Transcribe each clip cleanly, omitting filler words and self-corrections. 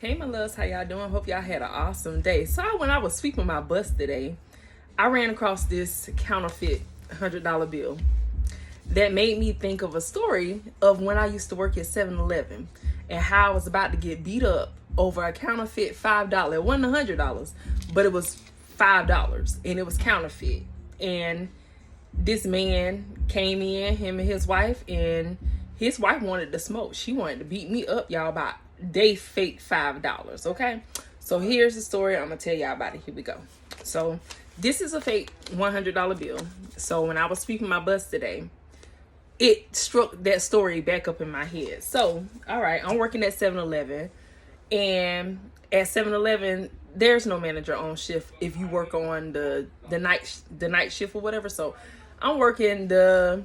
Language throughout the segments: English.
Hey my loves, how y'all doing? Hope y'all had an awesome day. So when I was sweeping my bus today, I ran across this counterfeit $100 bill that made me think of a story of when I used to work at 7-Eleven and how I was about to get beat up over a counterfeit $5. It wasn't $100, but it was $5 and it was counterfeit. And this man came in, him and his wife wanted to smoke. She wanted to beat me up, y'all, about they fake $5. Okay, so here's the story. I'm gonna tell y'all about it. Here we go. So this is a fake $100 bill. So when I was sweeping my bus today, it struck that story back up in my head. So all right, I'm working at 7-Eleven, and at 7-Eleven there's no manager on shift if you work on the night shift or whatever. So I'm working the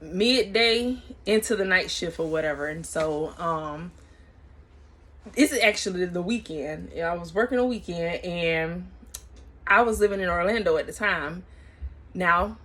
midday into the night shift or whatever, and so this is actually the weekend. I was working a weekend and I was living in Orlando at the time. Now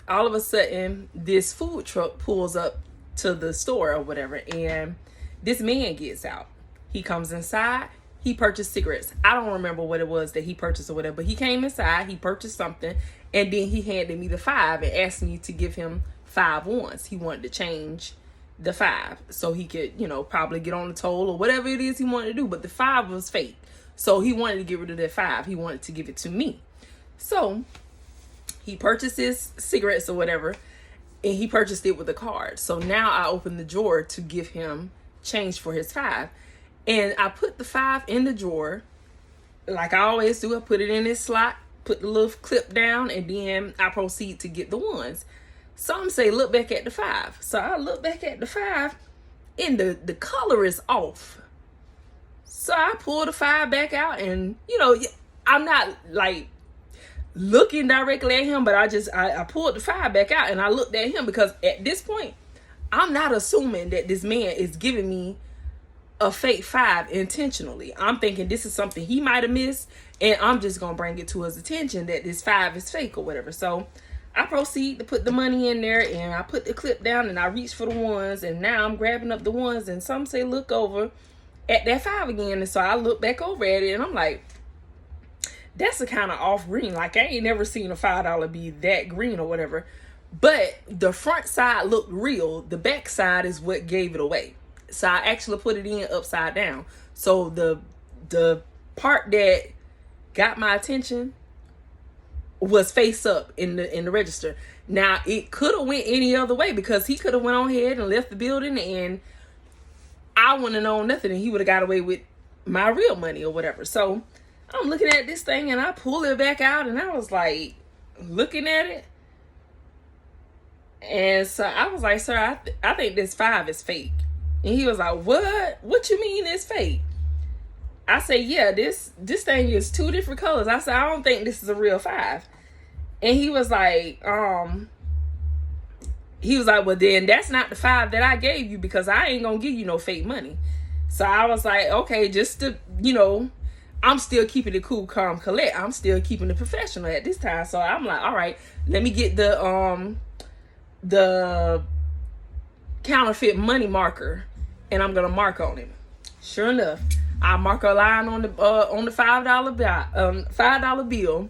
all of a sudden this food truck pulls up to the store or whatever, and this man gets out. He comes inside. He purchased cigarettes. I don't remember what it was that he purchased or whatever, but he came inside, he purchased something, and then he handed me the 5 and asked me to give him 5 ones. He wanted to change the 5 so he could, probably get on the toll or whatever it is he wanted to do. But the 5 was fake. So he wanted to get rid of that 5. He wanted to give it to me. So he purchases cigarettes or whatever, and he purchased it with a card. So now I open the drawer to give him change for his 5. And I put the 5 in the drawer like I always do. I put it in this slot, put the little clip down, and then I proceed to get the ones. Some say look back at the 5. So I look back at the 5 and the color is off. So I pull the 5 back out, and I'm not like looking directly at him, but I pulled the 5 back out and I looked at him, because at this point I'm not assuming that this man is giving me a fake 5 intentionally. I'm thinking this is something he might have missed, and I'm just gonna bring it to his attention that this 5 is fake or whatever. So I proceed to put the money in there, and I put the clip down, and I reach for the ones, and now I'm grabbing up the ones, and some say look over at that 5 again. And so I look back over at it, and I'm like, that's a kind of off green. Like, I ain't never seen a $5 be that green or whatever. But the front side looked real. The back side is what gave it away. So I actually put it in upside down. So the part that got my attention was face up in the register. Now it could have went any other way, because he could have went on ahead and left the building, and I wouldn't have known nothing, and he would have got away with my real money or whatever. So I'm looking at this thing, and I pull it back out, and I was like looking at it, and so I was like, sir, I think this 5 is fake. And he was like, what you mean it's fake? I say, yeah, this thing is 2 different colors. I said, I don't think this is a real 5. And he was like, well, then that's not the 5 that I gave you, because I ain't gonna give you no fake money. So I was like, okay, just to, I'm still keeping it cool, calm, collect. I'm still keeping it professional at this time. So I'm like, all right, let me get the counterfeit money marker, and I'm gonna mark on it. Sure enough, I mark a line on the $5 bill.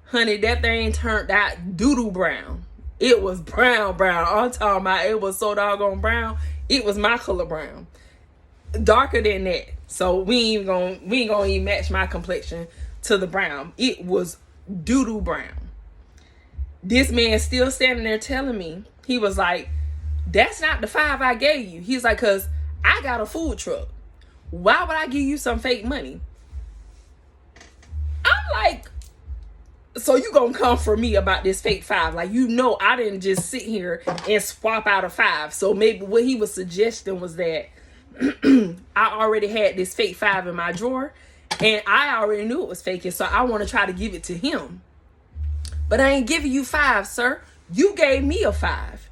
Honey, that thing turned out doodle brown. It was brown. I'm talking about, it was so doggone brown. It was my color brown, darker than that. So we ain't gonna even match my complexion to the brown. It was doodle brown. This man still standing there telling me, he was like, that's not the 5 I gave you. He's like, cause I got a food truck. Why would I give you some fake money? I'm like, so you gonna come for me about this fake 5? Like, I didn't just sit here and swap out a 5. So maybe what he was suggesting was that I already had this fake 5 in my drawer, and I already knew it was fake, and so I want to try to give it to him. But I ain't giving you 5, sir. You gave me a 5.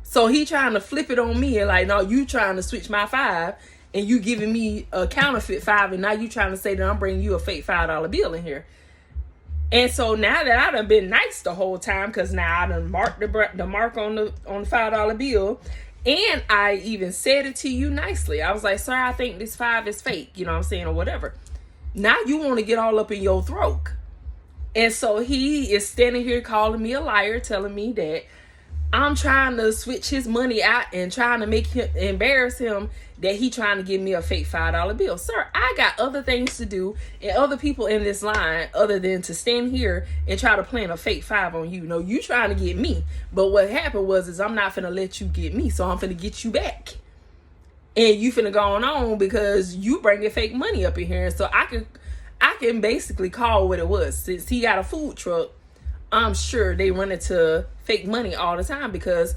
So he trying to flip it on me, and like, no, you trying to switch my 5, and you giving me a counterfeit 5, and now you trying to say that I'm bringing you a fake $5 bill in here. And so now that I done been nice the whole time, because now I done marked the mark on the $5 bill, And I even said it to you nicely. I was like, sir, I think this 5 is fake, you know what I'm saying, or whatever. Now you want to get all up in your throat. And so he is standing here calling me a liar, telling me that I'm trying to switch his money out and trying to make him embarrass him, that he trying to give me a fake $5 bill. Sir, I got other things to do and other people in this line other than to stand here and try to plant a fake 5 on you. No, you trying to get me. But what happened was I'm not finna let you get me, so I'm finna get you back. And you finna go on because you bringing fake money up in here. And so I can basically call what it was. Since he got a food truck, I'm sure they run into fake money all the time because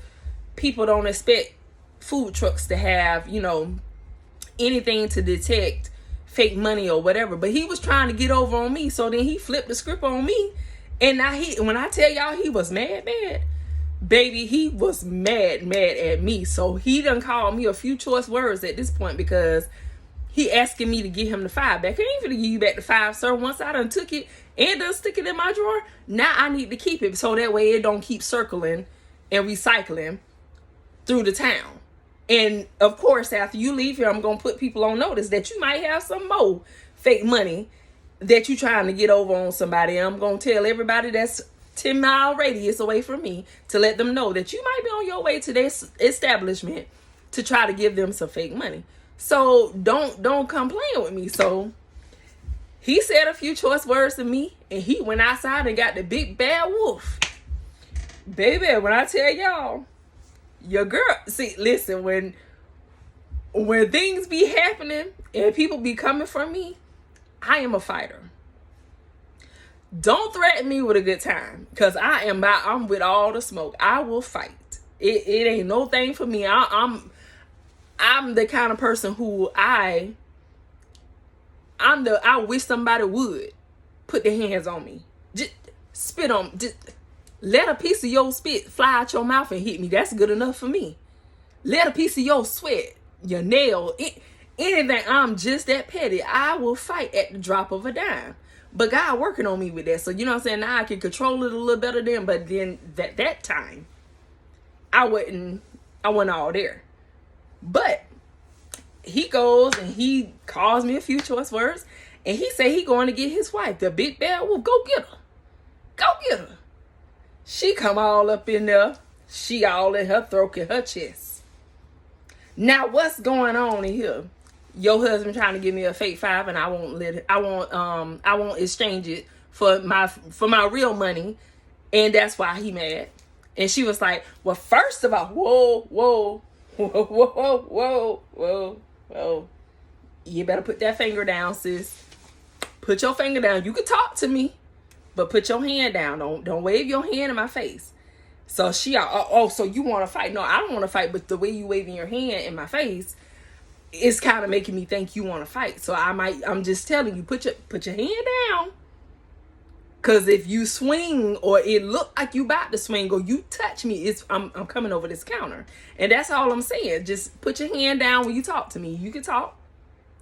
people don't expect food trucks to have, anything to detect fake money or whatever. But he was trying to get over on me. So then he flipped the script on me. And now when I tell y'all he was mad, baby, he was mad at me. So he done called me a few choice words at this point because he asking me to give him the 5 back. I ain't finna give you back the 5, sir. Once I done took it and done stick it in my drawer, now I need to keep it so that way it don't keep circling and recycling through the town. And of course, after you leave here, I'm gonna put people on notice that you might have some more fake money that you trying to get over on somebody. And I'm gonna tell everybody that's 10-mile radius away from me to let them know that you might be on your way to this establishment to try to give them some fake money. So don't come playing with me. So he said a few choice words to me and he went outside and got the big bad wolf. Baby, when I tell y'all, your girl, see, listen, when things be happening and people be coming for me, I am a fighter. Don't threaten me with a good time because I'm with all the smoke. I will fight. It ain't no thing for me. I'm the kind of person who I wish somebody would put their hands on me. Just spit on, just let a piece of your spit fly out your mouth and hit me. That's good enough for me. Let a piece of your sweat, your nail, anything. I'm just that petty. I will fight at the drop of a dime. But God working on me with that. So you know what I'm saying? Now I can control it a little better then. But then that time, I wasn't all there. But he goes and he calls me a few choice words. And he say he going to get his wife, the big bad wolf. Go get her. Go get her. She come all up in there. She all in her throat and her chest. Now what's going on in here? Your husband trying to give me a fake 5 and I won't exchange it for my real money. And that's why he mad. And she was like, well, first of all, whoa. You better put that finger down, sis. Put your finger down. You can talk to me, but put your hand down. Don't wave your hand in my face. So she, so you want to fight? No, I don't want to fight. But the way you waving your hand in my face, it's kind of making me think you want to fight. So I'm just telling you, put your hand down. Cause if you swing or it look like you about to swing or you touch me, I'm coming over this counter. And that's all I'm saying. Just put your hand down when you talk to me. You can talk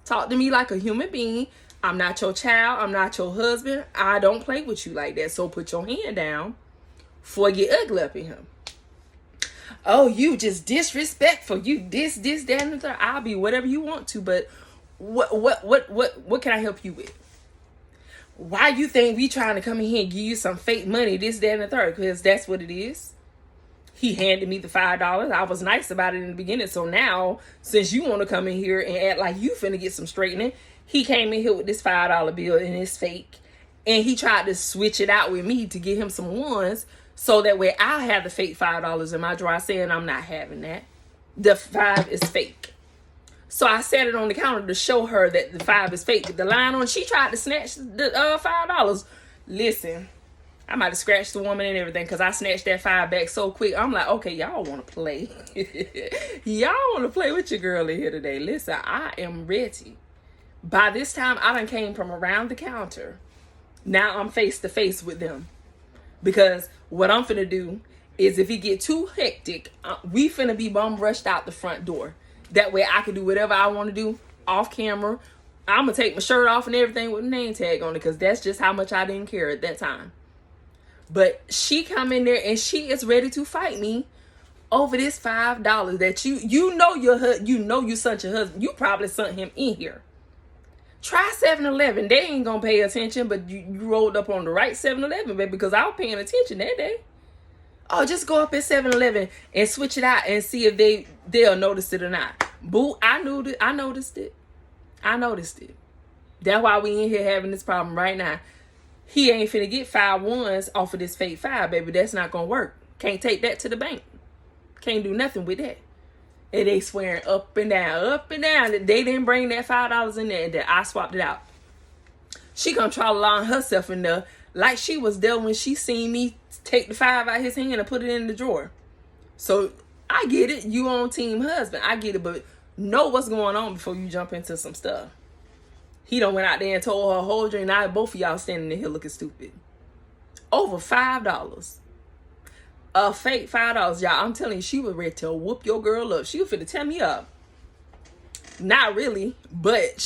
to me like a human being. I'm not your child. I'm not your husband. I don't play with you like that. So put your hand down before you get ugly up in him. Oh, you just disrespectful. You this, that, and the third. I'll be whatever you want to, but what can I help you with? Why you think we trying to come in here and give you some fake money, this, that, and the third? Because that's what it is. He handed me the $5. I was nice about it in the beginning. So now, since you want to come in here and act like you finna get some straightening, he came in here with this $5 bill and it's fake. And he tried to switch it out with me to get him some ones. So that way I have the fake $5 in my drawer, saying I'm not having that. The 5 is fake. So I set it on the counter to show her that the 5 is fake. The line on, she tried to snatch the $5. Listen, I might have scratched the woman and everything because I snatched that 5 back so quick. I'm like, okay, y'all want to play. Y'all want to play with your girl in here today. Listen, I am ready. By this time, I done came from around the counter. Now I'm face to face with them. Because what I'm finna do is if it get too hectic, we finna be bum rushed out the front door. That way I can do whatever I want to do off camera. I'm going to take my shirt off and everything with a name tag on it because that's just how much I didn't care at that time. But she come in there and she is ready to fight me over this $5 that you know you sent your husband. You probably sent him in here. Try 7-Eleven. They ain't gonna pay attention, but you rolled up on the right 7-Eleven, baby, because I was paying attention that day. Oh, just go up at 7-Eleven and switch it out and see if they'll notice it or not. Boo, I noticed it. I noticed it. That's why we in here having this problem right now. He ain't finna get 5 ones off of this fake 5, baby. That's not gonna work. Can't take that to the bank. Can't do nothing with that. And they swearing up and down. That they didn't bring that $5 in there and that I swapped it out. She gonna try to line herself in there like she was there when she seen me take the 5 out of his hand and put it in the drawer. So I get it. You on team husband. I get it. But know what's going on before you jump into some stuff. He done went out there and told her whole drink. Now both of y'all standing in here looking stupid. Over $5. A fake $5, y'all. I'm telling you, she was ready to whoop your girl up. She was finna tear me up. Not really, but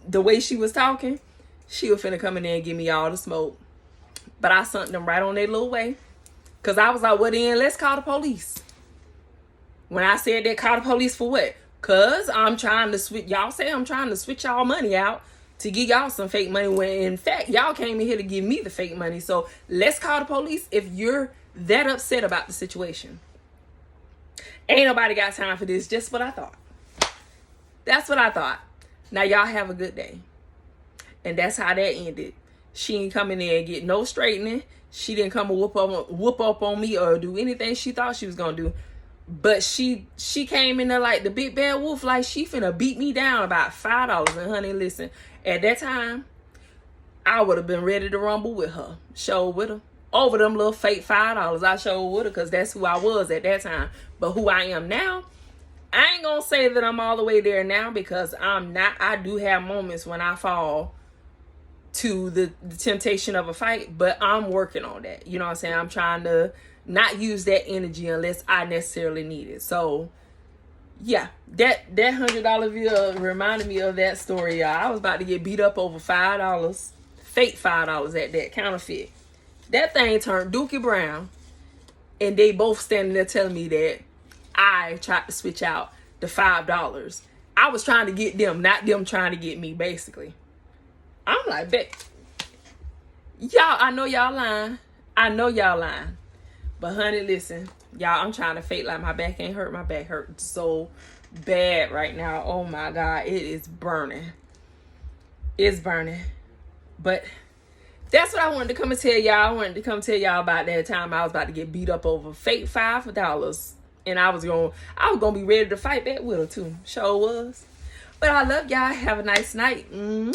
the way she was talking, she was finna come in there and give me all the smoke. But I sent them right on their little way. Because I was like, well then, let's call the police. When I said that, call the police for what? Because I'm trying to switch, y'all say I'm trying to switch y'all money out to give y'all some fake money, when in fact, y'all came in here to give me the fake money. So let's call the police if you're that upset about the situation. Ain't nobody got time for this. Just what I thought. That's what I thought. Now y'all have a good day. And that's how that ended. She ain't come in there and get no straightening. She didn't come and whoop up on me or do anything she thought she was gonna do. But she came in there like the big bad wolf, like she finna beat me down about $5. And honey, listen, at that time, I would have been ready to rumble with her. Show with her. Over them little fake $5, I showed with her because that's who I was at that time. But who I am now, I ain't gonna say that I'm all the way there now, because I'm not. I do have moments when I fall to the temptation of a fight, but I'm working on that. You know what I'm saying? I'm trying to not use that energy unless I necessarily need it. So yeah, that $100 bill reminded me of that story, y'all. I was about to get beat up over $5, fake $5 at that counterfeit. That thing turned Dookie Brown, and they both standing there telling me that I tried to switch out the $5. I was trying to get them, not them trying to get me, basically. I'm like, bet. Y'all, I know y'all lying. But honey, listen, y'all, I'm trying to fake like my back ain't hurt. My back hurts so bad right now. Oh my God, it is burning. It's burning. But that's what I wanted to come and tell y'all. I wanted to come tell y'all about that time I was about to get beat up over fake $5. And I was gonna be ready to fight back with her too. Sure was. But I love y'all. Have a nice night. Mwah!